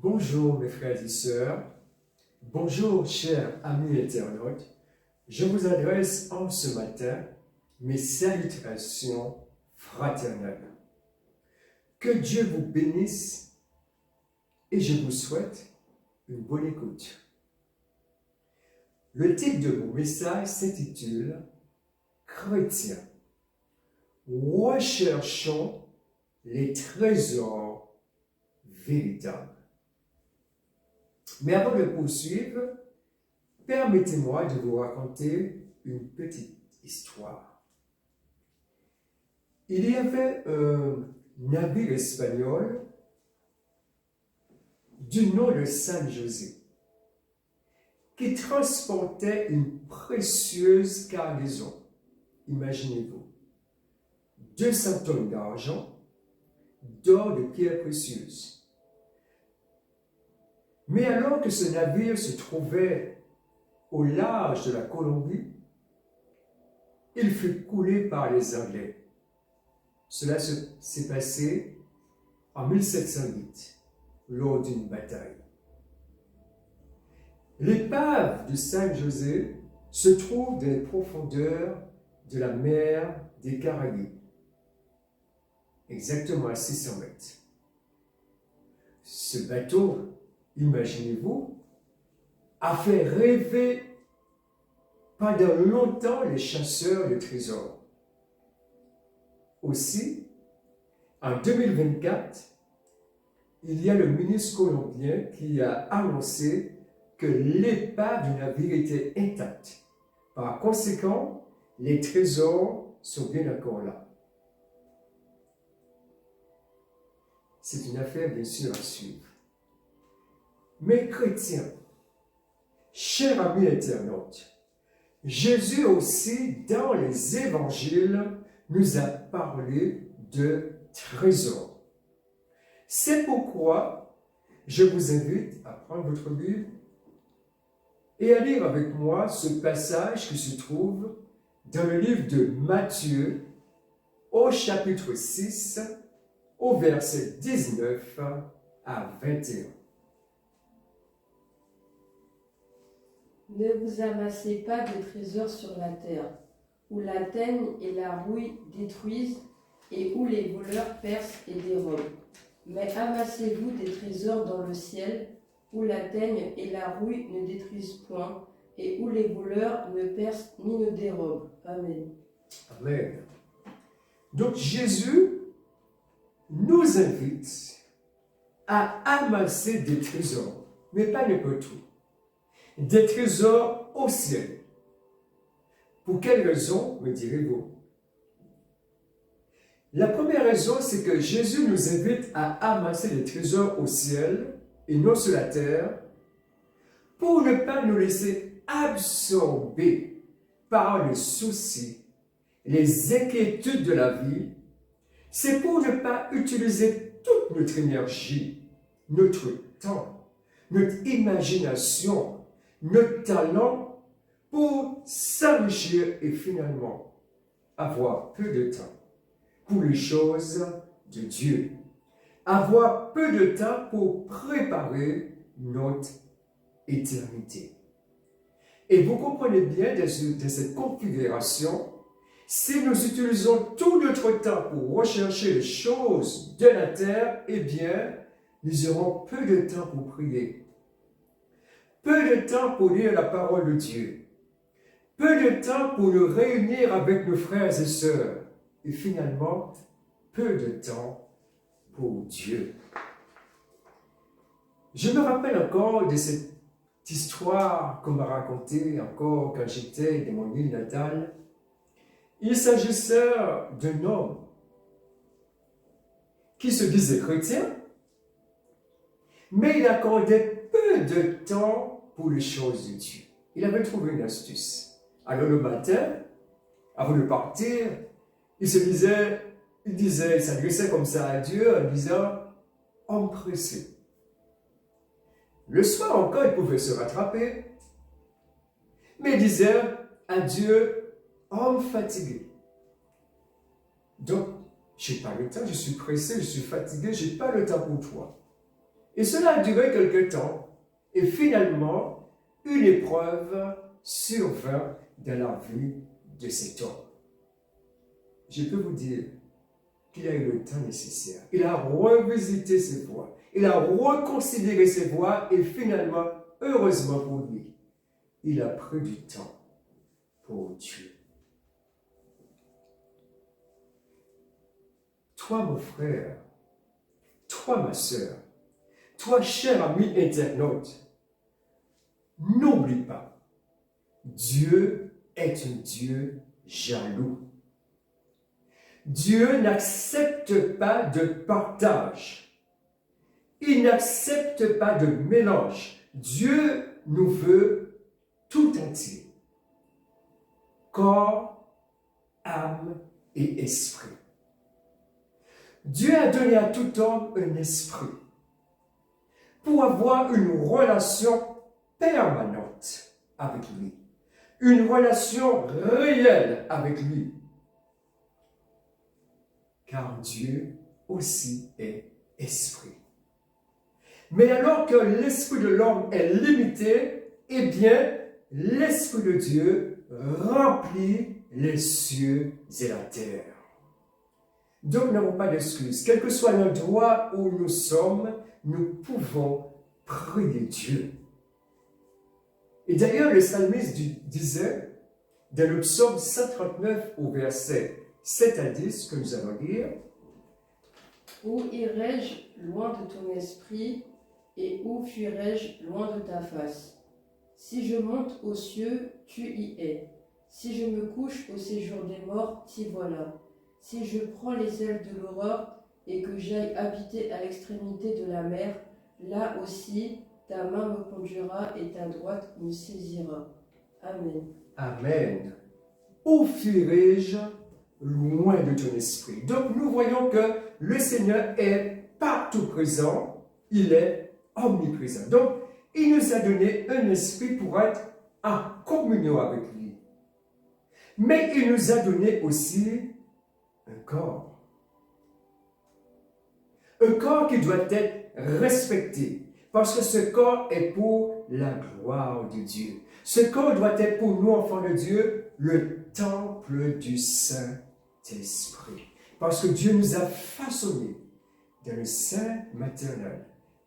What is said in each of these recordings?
Bonjour mes frères et sœurs, bonjour chers amis internautes, je vous adresse en ce matin mes salutations fraternelles. Que Dieu vous bénisse et je vous souhaite une bonne écoute. Le titre de mon message s'intitule « Chrétiens, recherchons les trésors véritables ». Mais avant de poursuivre, permettez-moi de vous raconter une petite histoire. Il y avait un navire espagnol du nom de San José qui transportait une précieuse cargaison. Imaginez-vous, 200 tonnes d'argent, d'or, de pierres précieuses. Mais alors que ce navire se trouvait au large de la Colombie, il fut coulé par les Anglais. Cela s'est passé en 1708, lors d'une bataille. L'épave de San José se trouve dans les profondeurs de la mer des Caraïbes, exactement à 600 mètres. Ce bateau, imaginez-vous, a fait rêver pendant longtemps les chasseurs de trésors. Aussi, en 2024, il y a le ministre colombien qui a annoncé que l'épave du navire était intacte. Par conséquent, les trésors sont bien encore là. C'est une affaire bien sûr à suivre. Mais chrétiens, chers amis internautes, Jésus aussi, dans les évangiles, nous a parlé de trésors. C'est pourquoi je vous invite à prendre votre Bible et à lire avec moi ce passage qui se trouve dans le livre de Matthieu, au chapitre 6, au verset 19 à 21. Ne vous amassez pas de trésors sur la terre, où la teigne et la rouille détruisent et où les voleurs percent et dérobent. Mais amassez-vous des trésors dans le ciel, où la teigne et la rouille ne détruisent point, et où les voleurs ne percent ni ne dérobent. Amen. Amen. Donc Jésus nous invite à amasser des trésors, mais pas n'importe où. Des trésors au ciel. Pour quelle raison, me direz-vous? La première raison, c'est que Jésus nous invite à amasser des trésors au ciel et non sur la terre, pour ne pas nous laisser absorber par les soucis, les inquiétudes de la vie. C'est pour ne pas utiliser toute notre énergie, notre temps, notre imagination, notre talent pour s'enrichir et finalement avoir peu de temps pour les choses de Dieu. Avoir peu de temps pour préparer notre éternité. Et vous comprenez bien de cette configuration, si nous utilisons tout notre temps pour rechercher les choses de la terre, eh bien, nous aurons peu de temps pour prier. Peu de temps pour lire la parole de Dieu. Peu de temps pour nous réunir avec nos frères et sœurs. Et finalement, peu de temps pour Dieu. Je me rappelle encore de cette histoire qu'on m'a racontée encore quand j'étais dans mon île natale. Il s'agissait d'un homme qui se disait chrétien, mais il accordait peu de temps pour les choses de Dieu. Il avait trouvé une astuce. Alors le matin, avant de partir, il s'adressait comme ça à Dieu en disant « homme pressé ». Le soir encore, il pouvait se rattraper, mais il disait à Dieu « homme fatigué ». Donc, je n'ai pas le temps, je suis pressé, je suis fatigué, je n'ai pas le temps pour toi. Et cela a duré quelque temps. Et finalement, une épreuve survint dans la vie de cet homme. Je peux vous dire qu'il a eu le temps nécessaire. Il a revisité ses voies. Il a reconsidéré ses voies et finalement, heureusement pour lui, il a pris du temps pour Dieu. Toi, mon frère, toi, ma sœur, toi, cher ami internaute, n'oublie pas, Dieu est un Dieu jaloux. Dieu n'accepte pas de partage. Il n'accepte pas de mélange. Dieu nous veut tout entier. Corps, âme et esprit. Dieu a donné à tout homme un esprit pour avoir une relation permanente avec lui. Une relation réelle avec lui. Car Dieu aussi est esprit. Mais alors que l'esprit de l'homme est limité, eh bien, l'esprit de Dieu remplit les cieux et la terre. Donc, nous n'avons pas d'excuse. Quel que soit l'endroit où nous sommes, nous pouvons prier Dieu. Et d'ailleurs, le psalmiste disait, dans le psaume 139 au verset 7 à 10, que nous allons lire, « Où irai-je loin de ton esprit, et où fuirai-je loin de ta face? Si je monte aux cieux, tu y es. Si je me couche au séjour des morts, t'y voilà. Si je prends les ailes de l'aurore, et que j'aille habiter à l'extrémité de la mer, là aussi ta main me conduira et ta droite me saisira. Amen. » Amen. Où fuirai-je loin de ton esprit? Donc nous voyons que le Seigneur est partout présent, il est omniprésent. Donc il nous a donné un esprit pour être en communion avec lui. Mais il nous a donné aussi un corps. Un corps qui doit être respecté. Parce que ce corps est pour la gloire de Dieu. Ce corps doit être pour nous, enfants de Dieu, le temple du Saint-Esprit. Parce que Dieu nous a façonnés dans le sein maternel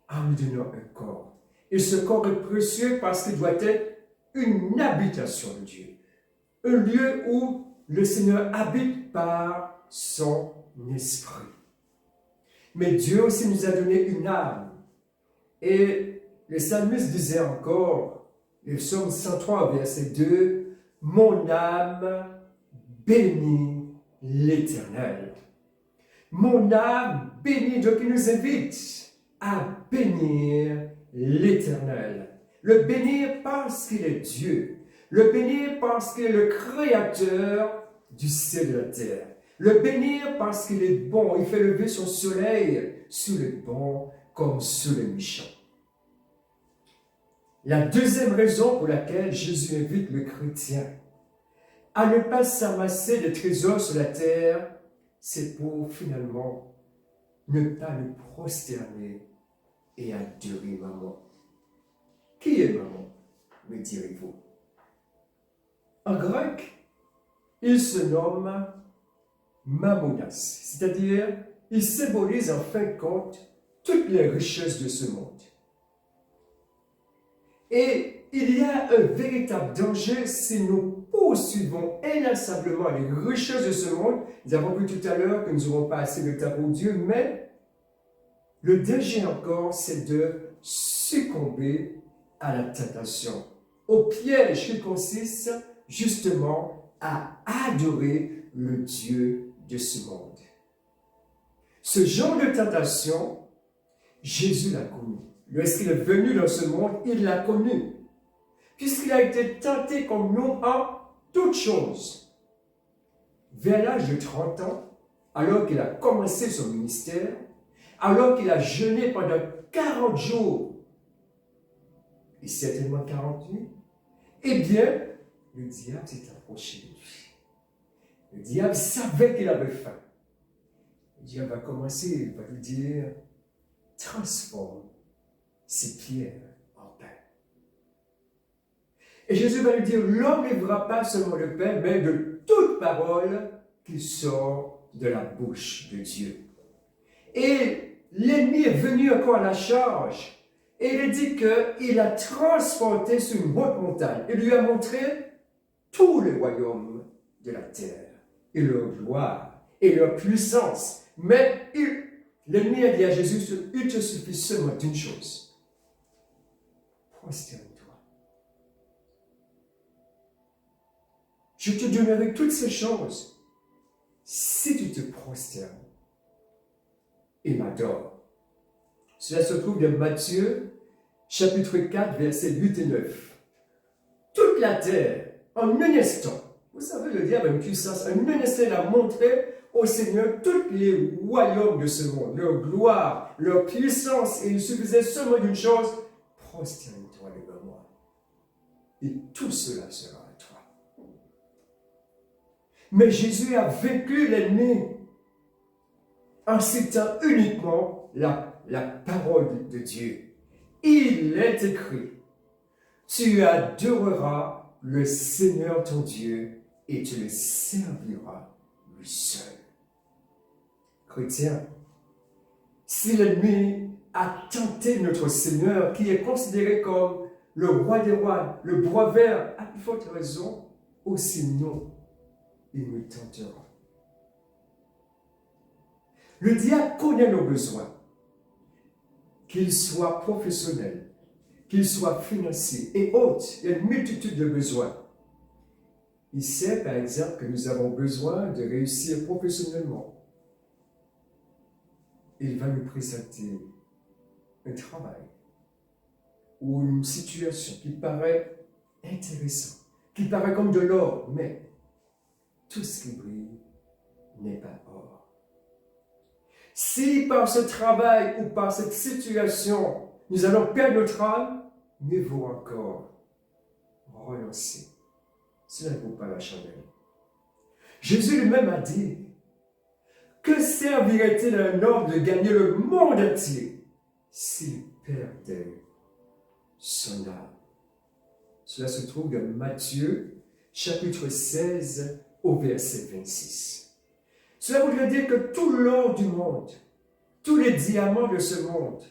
en nous donnant un corps. Et ce corps est précieux parce qu'il doit être une habitation de Dieu. Un lieu où le Seigneur habite par son esprit. Mais Dieu aussi nous a donné une âme. Et le psalmiste disait encore, le psaume 103, verset 2, « Mon âme bénit l'Éternel. » Mon âme bénit, donc il nous invite à bénir l'Éternel. Le bénir parce qu'il est Dieu. Le bénir parce qu'il est le créateur du ciel et de la terre. Le bénir parce qu'il est bon. Il fait lever son soleil sur les bons comme sur les méchants. La deuxième raison pour laquelle Jésus invite le chrétien à ne pas s'amasser de trésors sur la terre, c'est pour finalement ne pas le prosterner et adorer maman. Qui est maman, me direz-vous? En grec, il se nomme Mammonas, c'est-à-dire il symbolise en fin de compte toutes les richesses de ce monde. Et il y a un véritable danger si nous poursuivons inlassablement les richesses de ce monde. Nous avons vu tout à l'heure que nous n'aurons pas assez de temps pour Dieu, mais le danger encore, c'est de succomber à la tentation, au piège qui consiste justement à adorer le Dieu de ce monde. Ce genre de tentation, Jésus l'a connu. Lorsqu'il est venu dans ce monde, il l'a connu. Puisqu'il a été tenté comme nous en toutes choses. Vers l'âge de 30 ans, alors qu'il a commencé son ministère, alors qu'il a jeûné pendant 40 jours, et certainement 40 nuits, eh bien, le diable s'est approché de lui. Le diable savait qu'il avait faim. Le diable va commencer, il va lui dire, transforme ses pierres en pain. Et Jésus va lui dire, l'homme ne vivra pas seulement de pain, mais de toute parole qui sort de la bouche de Dieu. Et l'ennemi est venu encore à la charge. Et il dit qu'il a transporté sur une haute montagne. Il lui a montré tous les royaumes de la terre, et leur gloire, et leur puissance. Mais l'ennemi a dit à Jésus, il te suffit seulement d'une chose. Prosterne-toi. Je te donnerai toutes ces choses si tu te prosternes et m'adores. Cela se trouve dans Matthieu, chapitre 4, versets 8 et 9. Toute la terre, en un instant, vous savez, le diable a une puissance, en un instant, il a montré au Seigneur tous les royaumes de ce monde, leur gloire, leur puissance, et il suffisait seulement d'une chose, prosterne-toi devant moi. Et tout cela sera à toi. Mais Jésus a vaincu l'ennemi en citant uniquement la parole de Dieu. Il est écrit, tu adoreras le Seigneur ton Dieu et tu le serviras lui seul. Chrétien, si l'ennemi a tenté notre Seigneur, qui est considéré comme le roi des rois, le bois vert, à plus forte raison, aussi nous, il nous tentera. Le diable connaît nos besoins, qu'ils soient professionnels, qu'ils soient financiers et autres. Il y a une multitude de besoins. Il sait, par exemple, que nous avons besoin de réussir professionnellement. Il va nous présenter un travail ou une situation qui paraît intéressante, qui paraît comme de l'or, mais tout ce qui brille n'est pas or. Si par ce travail ou par cette situation, nous allons perdre notre âme, mieux vaut encore renoncer. Cela ne vaut pas la chandelle. Jésus lui-même a dit, que servirait-il à un homme de gagner le monde entier s'il perdait son âme? Cela se trouve dans Matthieu, chapitre 16, au verset 26. Cela voudrait dire que tout l'or du monde, tous les diamants de ce monde,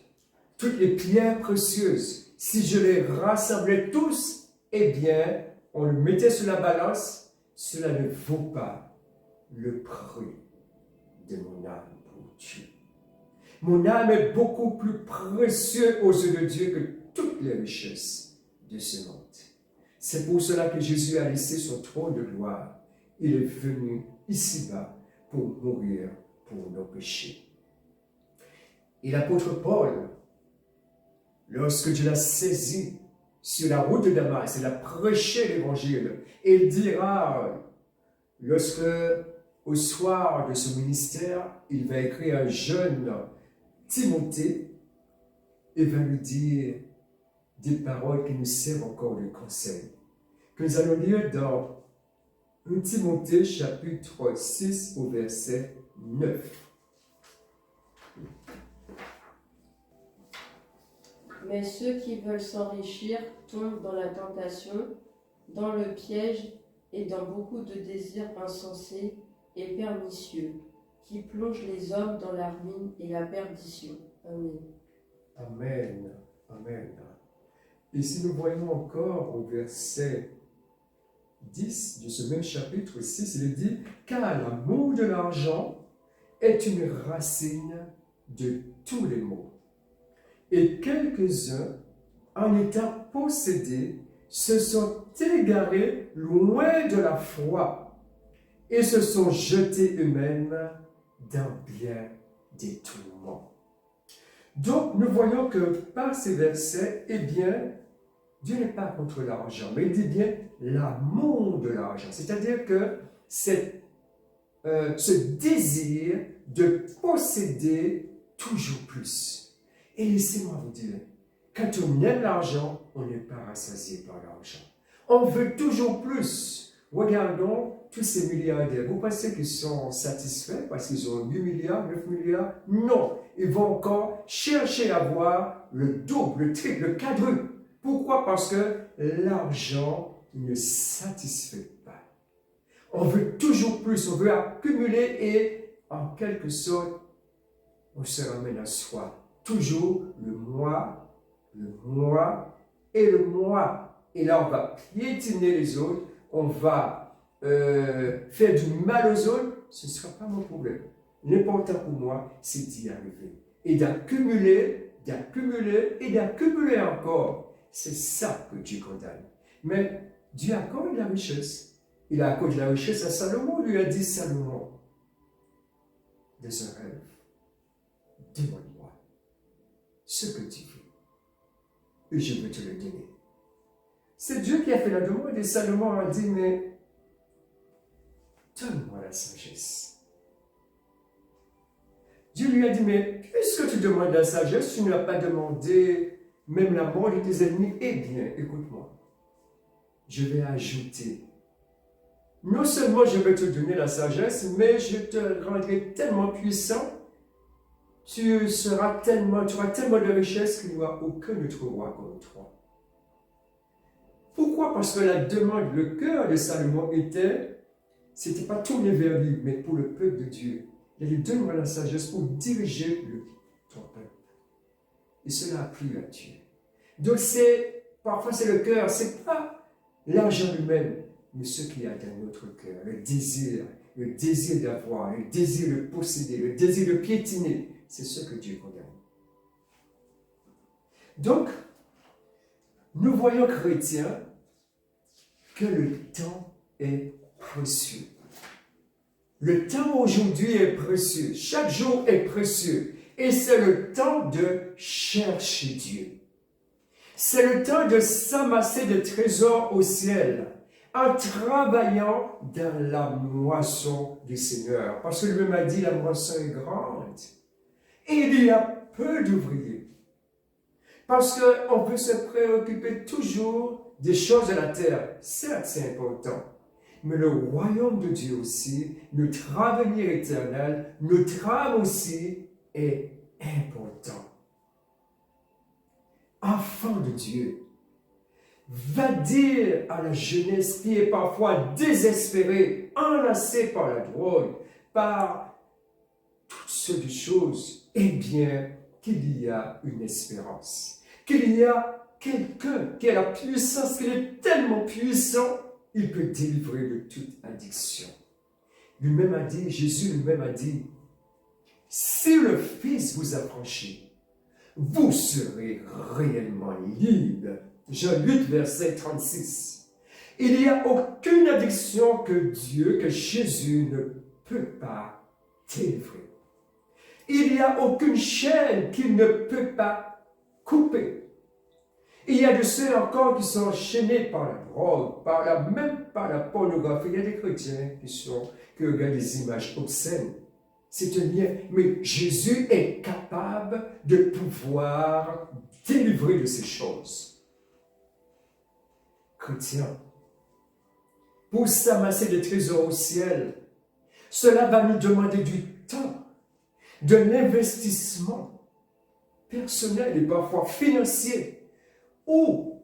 toutes les pierres précieuses, si je les rassemblais tous, eh bien, on le mettait sur la balance, cela ne vaut pas le prix de mon âme pour Dieu. Mon âme est beaucoup plus précieuse aux yeux de Dieu que toutes les richesses de ce monde. C'est pour cela que Jésus a laissé son trône de gloire. Il est venu ici-bas pour mourir pour nos péchés. Et l'apôtre Paul, lorsque Dieu l'a saisi sur la route de Damas, il a prêché l'évangile. Et il dira, lorsque au soir de ce ministère, il va écrire à un jeune Timothée et va lui dire des paroles qui nous servent encore de conseil, que nous allons lire dans 1 Timothée chapitre 6 au verset 9. Mais ceux qui veulent s'enrichir tombent dans la tentation, dans le piège et dans beaucoup de désirs insensés et pernicieux, qui plongent les hommes dans la ruine et la perdition. Amen. Amen. Amen. Et si nous voyons encore au verset 10 de ce même chapitre 6, il est dit « Car l'amour de l'argent est une racine de tous les maux. Et quelques-uns, en étant possédés, se sont égarés loin de la foi et se sont jetés eux-mêmes dans bien des tourments. » Donc, nous voyons que par ces versets, eh bien, Dieu n'est pas contre l'argent, mais il dit bien l'amour de l'argent. C'est-à-dire que c'est ce désir de posséder toujours plus. Et laissez-moi vous dire, quand on aime l'argent, on n'est pas rassasié par l'argent. On veut toujours plus. Regardons tous ces milliardaires, vous pensez qu'ils sont satisfaits parce qu'ils ont 8 milliards, 9 milliards? Non, ils vont encore chercher à avoir le double, le triple, le quadruple. Pourquoi? Parce que l'argent ne satisfait pas. On veut toujours plus, on veut accumuler et en quelque sorte, on se ramène à soi. Toujours le moi et le moi. Et là, on va piétiner les autres, on va faire du mal aux autres. Ce ne sera pas mon problème. L'important pour moi, c'est d'y arriver. Et d'accumuler, d'accumuler et d'accumuler encore. C'est ça que Dieu condamne. Mais Dieu accorde la richesse. Il a accordé la richesse à Salomon. Il lui a dit, Salomon, dans un rêve, demande-moi ce que tu veux. Et je vais te le donner. C'est Dieu qui a fait la demande et Salomon a dit, mais donne-moi la sagesse. Dieu lui a dit, mais puisque tu demandes la sagesse, tu ne l'as pas demandé même la mort de tes ennemis. Eh bien, écoute-moi, je vais ajouter. Non seulement je vais te donner la sagesse, mais je te rendrai tellement puissant, tu auras tellement de richesse qu'il n'y aura aucun autre roi comme toi. Pourquoi? Parce que la demande, le cœur de Salomon était, c'était pas tourné vers lui, mais pour le peuple de Dieu. Il a dit, donne-moi la sagesse pour diriger ton peuple. Et cela a plu à Dieu. Donc parfois c'est le cœur, c'est pas l'argent lui-même, mais ce qu'il y a dans notre cœur, le désir d'avoir, le désir de posséder, le désir de piétiner, c'est ce que Dieu condamne. Donc, nous voyons, chrétiens, que le temps est précieux. Le temps aujourd'hui est précieux. Chaque jour est précieux. Et c'est le temps de chercher Dieu. C'est le temps de s'amasser des trésors au ciel en travaillant dans la moisson du Seigneur. Parce que lui-même a dit, la moisson est grande. Et il y a peu d'ouvriers. Parce qu'on peut se préoccuper toujours des choses de la terre. Certes, c'est important. Mais le royaume de Dieu aussi, notre avenir éternel, notre âme aussi est important. Enfant de Dieu, va dire à la jeunesse qui est parfois désespérée, enlacée par la drogue, par toutes sortes de choses, eh bien, qu'il y a une espérance. Qu'il y a quelqu'un qui a la puissance, qu'il est tellement puissant, il peut délivrer de toute addiction. Lui-même a dit, Jésus lui-même a dit, si le Fils vous affranchit, vous serez réellement libre. Jean 8, verset 36. Il n'y a aucune addiction que Jésus ne peut pas délivrer. Il n'y a aucune chaîne qu'il ne peut pas couper. Il y a de ceux encore qui sont enchaînés par la drogue, même par la pornographie. Il y a des chrétiens qui regardent des images obscènes. C'est un lien. Mais Jésus est capable de pouvoir délivrer de ces choses. Chrétiens, pour s'amasser des trésors au ciel, cela va nous demander du temps, de l'investissement personnel et parfois financier, où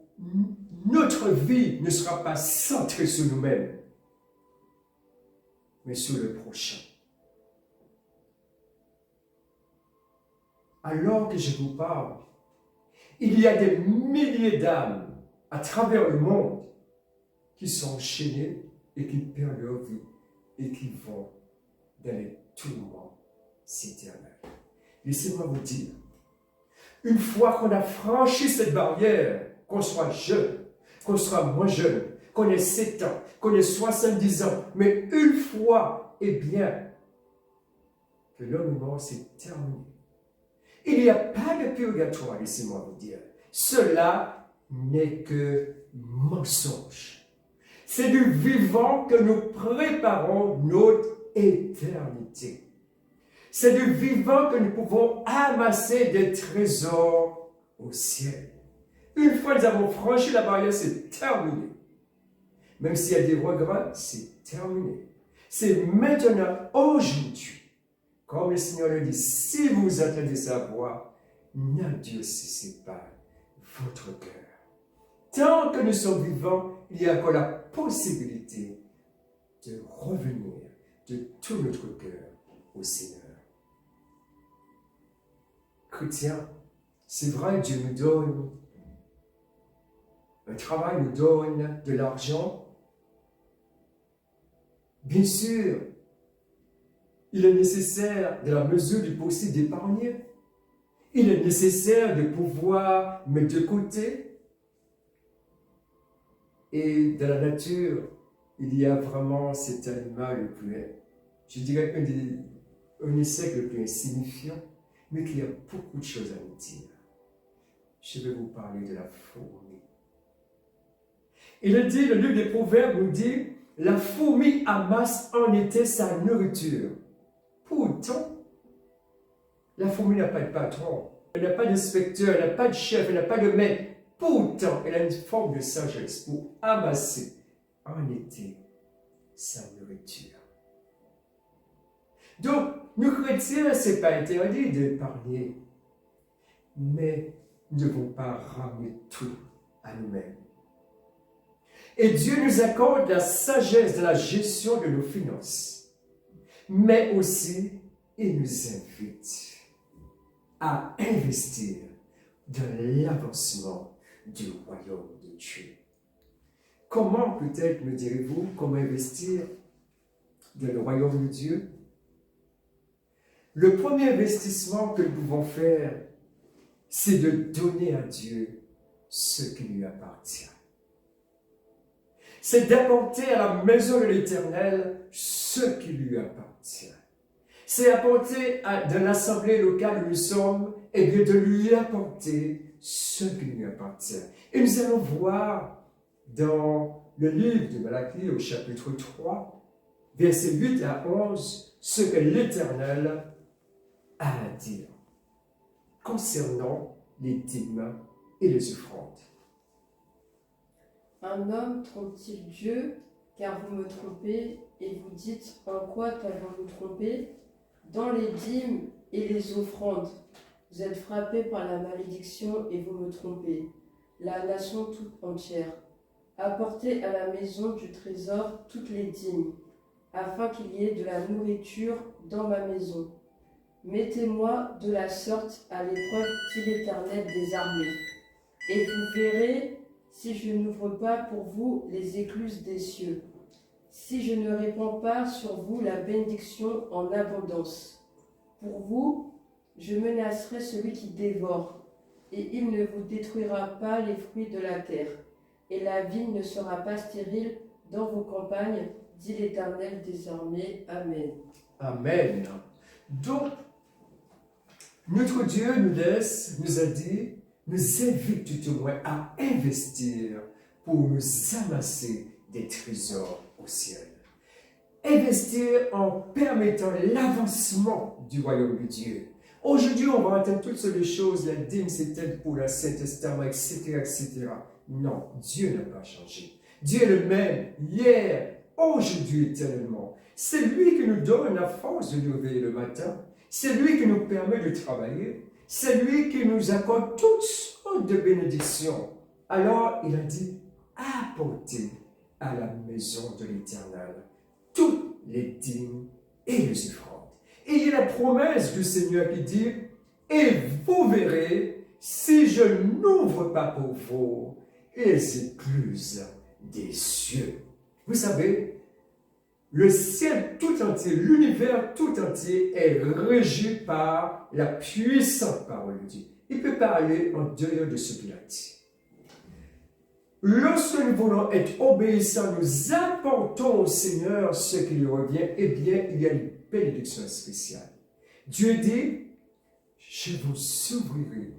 notre vie ne sera pas centrée sur nous-mêmes, mais sur le prochain. Alors que je vous parle, il y a des milliers d'âmes à travers le monde qui sont enchaînées et qui perdent leur vie et qui vont dans les tourments éternels. Laissez-moi vous dire, une fois qu'on a franchi cette barrière, qu'on soit jeune, qu'on soit moins jeune, qu'on ait 7 ans, qu'on ait 70 ans, mais une fois, eh bien, que l'homme est mort, c'est terminé. Il n'y a pas de purgatoire, laissez-moi vous dire. Cela n'est que mensonge. C'est du vivant que nous préparons notre éternité. C'est du vivant que nous pouvons amasser des trésors au ciel. Une fois nous avons franchi la barrière, c'est terminé. Même s'il y a des regrets, c'est terminé. C'est maintenant, aujourd'hui. Comme le Seigneur le dit, si vous entendez sa voix, n'endurcissez pas votre cœur. Tant que nous sommes vivants, il y a encore la possibilité de revenir de tout notre cœur au Seigneur. Chrétiens, c'est vrai, Dieu nous donne un travail, nous donne de l'argent. Bien sûr, il est nécessaire, dans la mesure du possible, d'épargner. Il est nécessaire de pouvoir mettre de côté. Et dans la nature, il y a vraiment cet animal le plus, je dirais, un insecte le plus insignifiant, mais qui a beaucoup de choses à nous dire. Je vais vous parler de la fourmi. Il est dit, le livre des Proverbes nous dit, la fourmi amasse en été sa nourriture. Pourtant, la fourmi n'a pas de patron, elle n'a pas d'inspecteur, elle n'a pas de chef, elle n'a pas de maître. Pourtant, elle a une forme de sagesse pour amasser en été sa nourriture. Donc, nous chrétiens, ce n'est pas interdit d'épargner, mais nous ne devons pas ramener tout à nous-mêmes. Et Dieu nous accorde la sagesse de la gestion de nos finances, mais aussi, il nous invite à investir dans l'avancement du royaume de Dieu. Comment, peut-être me direz-vous, comment investir dans le royaume de Dieu? Le premier investissement que nous pouvons faire, c'est de donner à Dieu ce qui lui appartient. C'est d'apporter à la maison de l'Éternel ce qui lui appartient. C'est apporter de l'assemblée locale où nous sommes, et bien de lui apporter ce qui lui appartient. Et nous allons voir dans le livre de Malachie au chapitre 3, versets 8 à 11, ce que l'Éternel a à dire concernant les dîmes et les offrandes. Un homme trompe-t-il Dieu, car vous me trompez, et vous dites, en quoi t'avons-nous trompé? Dans les dîmes et les offrandes, vous êtes frappés par la malédiction et vous me trompez, la nation toute entière. Apportez à la maison du trésor toutes les dîmes, afin qu'il y ait de la nourriture dans ma maison. Mettez-moi de la sorte à l'épreuve, dit l'Éternel des armées, et vous verrez si je n'ouvre pas pour vous les écluses des cieux, si je ne répands pas sur vous la bénédiction en abondance. Pour vous, je menacerai celui qui dévore, et il ne vous détruira pas les fruits de la terre, et la vigne ne sera pas stérile dans vos campagnes, dit l'Éternel des armées. Amen. Amen. Donc, notre Dieu nous a dit, nous invite tout au moins à investir pour nous amasser des trésors au ciel. Investir en permettant l'avancement du royaume de Dieu. Aujourd'hui, on va entendre toutes sortes de choses, la dîme, c'était pour le Saint-Testament, etc., etc. Non, Dieu n'a pas changé. Dieu est le même, hier, aujourd'hui, éternellement. C'est lui qui nous donne la force de nous réveiller le matin. C'est lui qui nous permet de travailler. C'est lui qui nous accorde toutes sortes de bénédictions. Alors, il a dit, apportez à la maison de l'Éternel toutes les dîmes et les offrandes. Et il y a la promesse du Seigneur qui dit, et vous verrez, si je n'ouvre pas pour vous les écluses des cieux. Vous savez, le ciel tout entier, l'univers tout entier est régi par la puissante parole de Dieu. Il ne peut pas aller en dehors de ce qu'il a dit. Lorsque nous voulons être obéissants, nous apportons au Seigneur ce qui lui revient, eh bien, il y a une bénédiction spéciale. Dieu dit, je vous ouvrirai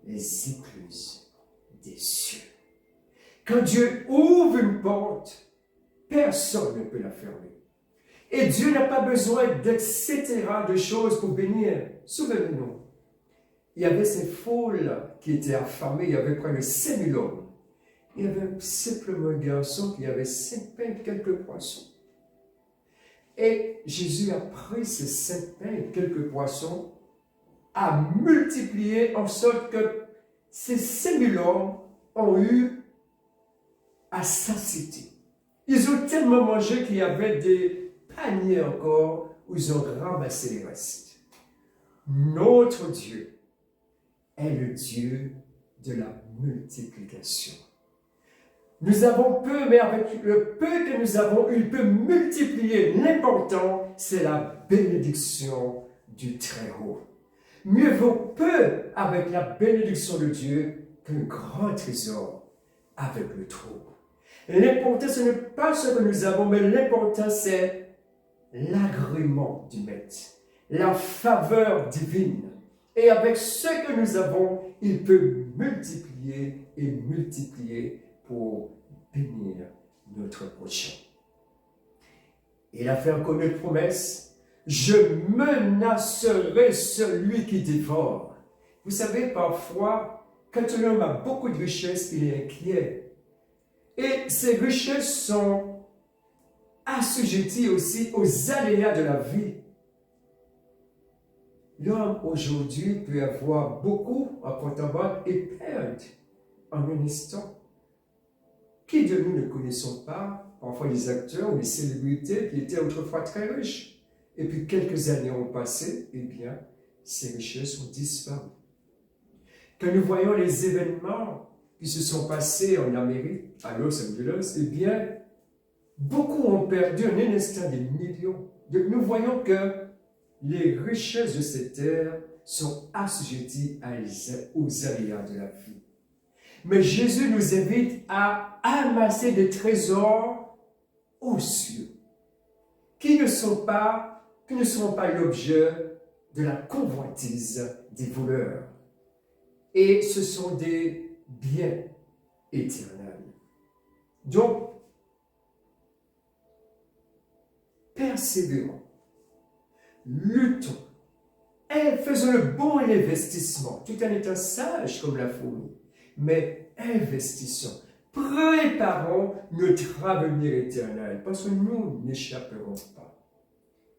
les écluses des cieux. Quand Dieu ouvre une porte, personne ne peut la fermer. Et Dieu n'a pas besoin d'etc. De choses pour bénir. Souvenez-nous, il y avait ces foules qui étaient affamées, il y avait près de 5000 hommes. Il y avait simplement un garçon qui avait 5 pains et quelques poissons. Et Jésus a pris ces 5 pains et quelques poissons, a multiplié en sorte que ces 5000 hommes ont eu à satiété. Ils ont tellement mangé qu'il y avait des paniers encore où ils ont ramassé les restes. Notre Dieu est le Dieu de la multiplication. Nous avons peu, mais avec le peu que nous avons, il peut multiplier. L'important, c'est la bénédiction du Très-Haut. Mieux vaut peu avec la bénédiction de Dieu qu'un grand trésor avec le trop. L'important, ce n'est pas ce que nous avons, mais l'important, c'est l'agrément du Maître, la faveur divine. Et avec ce que nous avons, il peut multiplier et multiplier pour bénir notre prochain. Il a fait encore une promesse: je menacerai celui qui dévore. Vous savez, parfois, quand un homme a beaucoup de richesses, il est inquiet. Et ces richesses sont assujetties aussi aux aléas de la vie. L'homme aujourd'hui peut avoir beaucoup à porte-à-bas et perdre en un instant. Qui de nous ne connaissons pas, parfois les acteurs ou les célébrités qui étaient autrefois très riches, et puis quelques années ont passé, eh bien, ces richesses ont disparu. Quand nous voyons les événements qui se sont passés en Amérique, à Los Angeles, eh bien, beaucoup ont perdu en un instant des millions. Donc nous voyons que les richesses de cette terre sont assujetties aux aléas de la vie. Mais Jésus nous invite à amasser des trésors aux cieux, qui ne seront pas l'objet de la convoitise des voleurs. Et ce sont des biens éternels. Donc, persévérons, luttons, et faisons le bon investissement, tout en étant sages comme la fourmi. Mais investissons, préparons notre avenir éternel, parce que nous n'échapperons pas.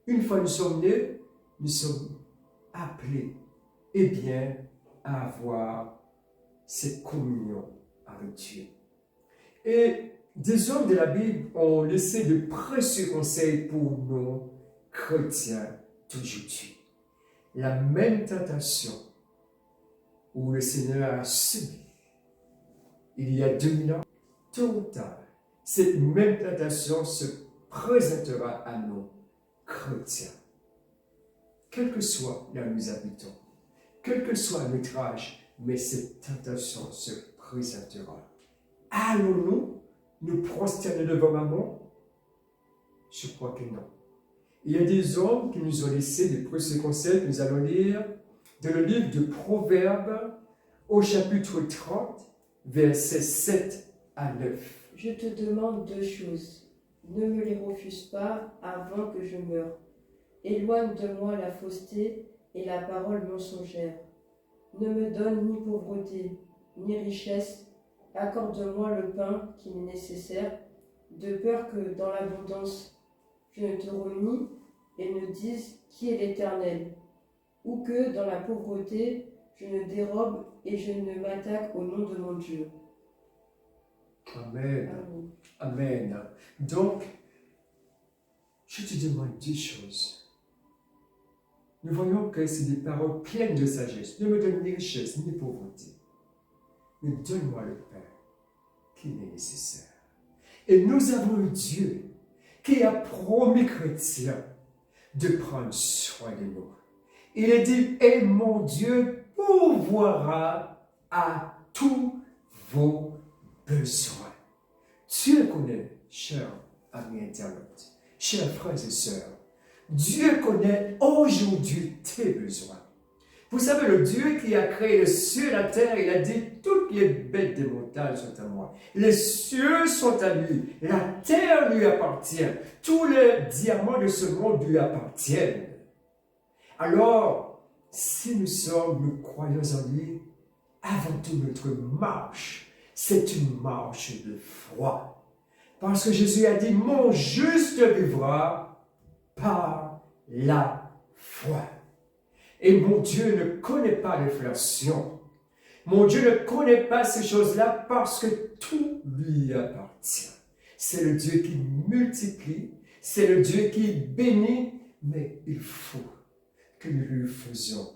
Une fois nous sommes nés, nous sommes appelés, eh bien, à avoir cette communion avec Dieu. Et des hommes de la Bible ont laissé de précieux conseils pour nous, chrétiens, d'aujourd'hui. La même tentation où le Seigneur a subi il y a 2000 ans, tôt ou tard, cette même tentation se présentera à nous, chrétiens. Quel que soit là où nous habitons, quel que soit notre âge, mais cette tentation se présentera. Allons-nous nous prosterner devant maman? Je crois que non. Il y a des hommes qui nous ont laissé des précieux conseils que nous allons lire dans le livre de Proverbes au chapitre 30, versets 7 à 9. Je te demande 2 choses. Ne me les refuse pas avant que je meure. Éloigne de moi la fausseté et la parole mensongère. Ne me donne ni pauvreté, ni richesse. Accorde-moi le pain qui m'est nécessaire, de peur que dans l'abondance je ne te renie et ne dise qui est l'Éternel, ou que dans la pauvreté je ne dérobe et je ne m'attaque au nom de mon Dieu. Amen. Amen. Donc, je te demande 2 choses. Nous voyons que c'est des paroles pleines de sagesse. Ne me donne ni richesse, ni pauvreté. Mais donne-moi le pain qui m'est nécessaire. Et nous avons un Dieu qui a promis chrétiens de prendre soin de nous. Il a dit, et mon Dieu pourvoira à tous vos besoins. Dieu connaît, chers amis internautes, chers frères et sœurs, Dieu connaît aujourd'hui tes besoins. Vous savez, le Dieu qui a créé le ciel et la terre, il a dit, toutes les bêtes des montagnes sont à moi. Les cieux sont à lui. La terre lui appartient. Tous les diamants de ce monde lui appartiennent. Alors, si nous croyons en lui, avant tout notre marche C'est une marche de foi. Parce que Jésus a dit, mon juste vivra par la foi. Et mon Dieu ne connaît pas l'inflation. Mon Dieu ne connaît pas ces choses-là parce que tout lui appartient. C'est le Dieu qui multiplie, c'est le Dieu qui bénit, mais il faut que nous lui faisions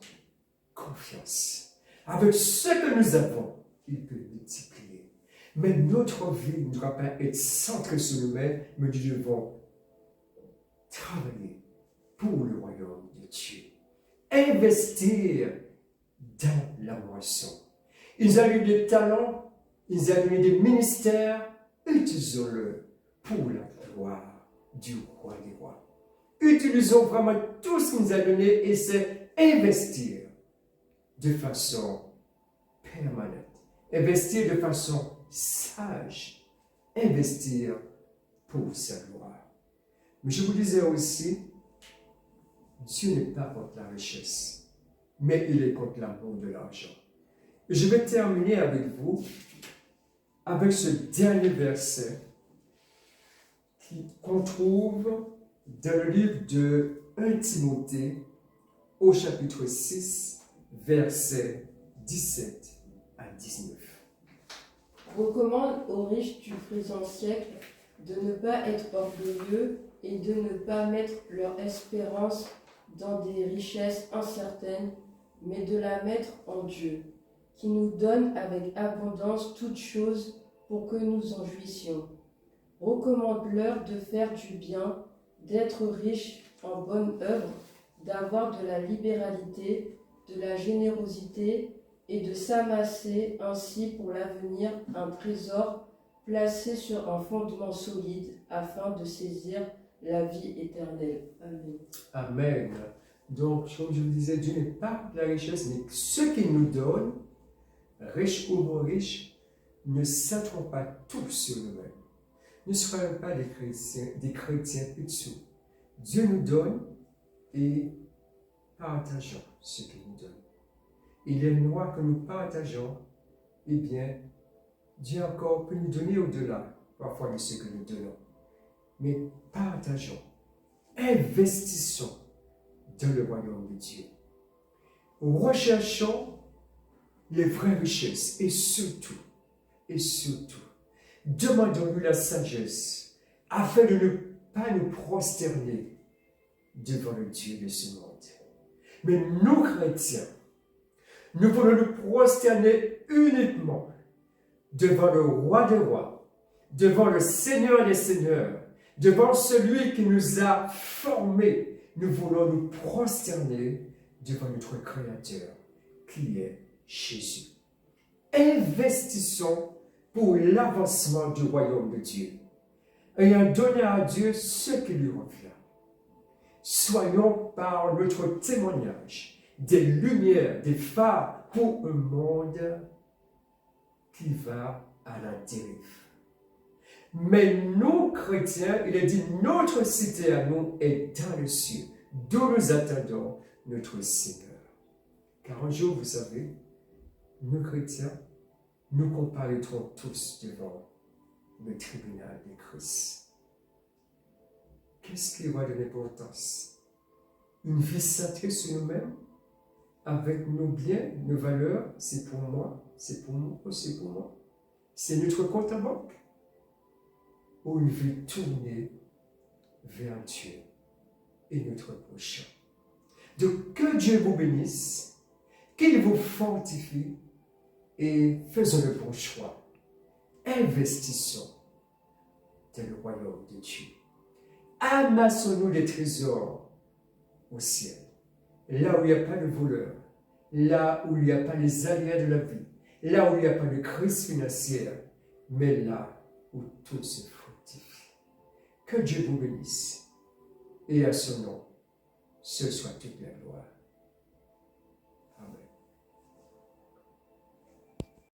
confiance. Avec ce que nous avons, il peut multiplier. Mais notre vie ne doit pas être centrée sur nous-mêmes, mais nous devons travailler pour le royaume de Dieu. Investir dans la moisson. Ils ont eu des talents, ils ont eu des ministères, utilisons-le pour la gloire du roi des rois. Utilisons vraiment tout ce qu'il nous a donné et c'est investir de façon permanente, investir de façon sage, investir pour sa gloire. Mais je vous disais aussi, Dieu n'est pas contre la richesse, mais il est contre l'amour de l'argent. Et je vais terminer avec vous avec ce dernier verset qu'on trouve dans le livre de 1 Timothée au chapitre 6, versets 17 à 19. Recommande aux riches du présent siècle de ne pas être orgueilleux et de ne pas mettre leur espérance dans des richesses incertaines, mais de la mettre en Dieu, qui nous donne avec abondance toutes choses pour que nous en jouissions. Recommande-leur de faire du bien, d'être riches en bonnes œuvres, d'avoir de la libéralité, de la générosité et de s'amasser ainsi pour l'avenir un trésor placé sur un fondement solide afin de saisir la vie éternelle. Amen. Amen. Donc, comme je vous disais, Dieu n'est pas la richesse, mais ce qu'il nous donne, riche ou non riche, ne s'attront pas tous sur nous-mêmes. Ne soyons pas des chrétiens au-dessous. Dieu nous donne et partageons ce qu'il nous donne. Et les lois que nous partageons, eh bien, Dieu encore peut nous donner au-delà, parfois de ce que nous donnons. Mais partageons, investissons dans le royaume de Dieu. Recherchons les vraies richesses et surtout, demandons-lui la sagesse afin de ne pas nous prosterner devant le Dieu de ce monde. Mais nous, chrétiens, nous voulons nous prosterner uniquement devant le roi des rois, devant le Seigneur des seigneurs, devant celui qui nous a formés. Nous voulons nous prosterner devant notre Créateur, qui est Jésus. Investissons pour l'avancement du royaume de Dieu, ayant donné à Dieu ce qui lui revient. Soyons par notre témoignage des lumières, des phares pour un monde qui va à la dérive. Mais nous, chrétiens, il est dit, notre cité à nous est dans le ciel, d'où nous attendons notre Seigneur. Car un jour, vous savez, nous, chrétiens, nous comparaîtrons tous devant le tribunal de Christ. Qu'est-ce qui aura de l'importance? Une vie centrée sur nous-mêmes, avec nos biens, nos valeurs, c'est pour moi, c'est pour moi, c'est pour moi. C'est notre compte à banque. Ou une vie tournée vers Dieu et notre prochain. Donc, que Dieu vous bénisse, qu'il vous fortifie et faisons le bon choix. Investissons dans le royaume de Dieu. Amassons-nous des trésors au ciel, là où il n'y a pas de voleurs, là où il n'y a pas les aléas de la vie, là où il n'y a pas de crise financière, mais là où tout se fructifie. Que Dieu vous bénisse et à son nom, ce soit toute la gloire.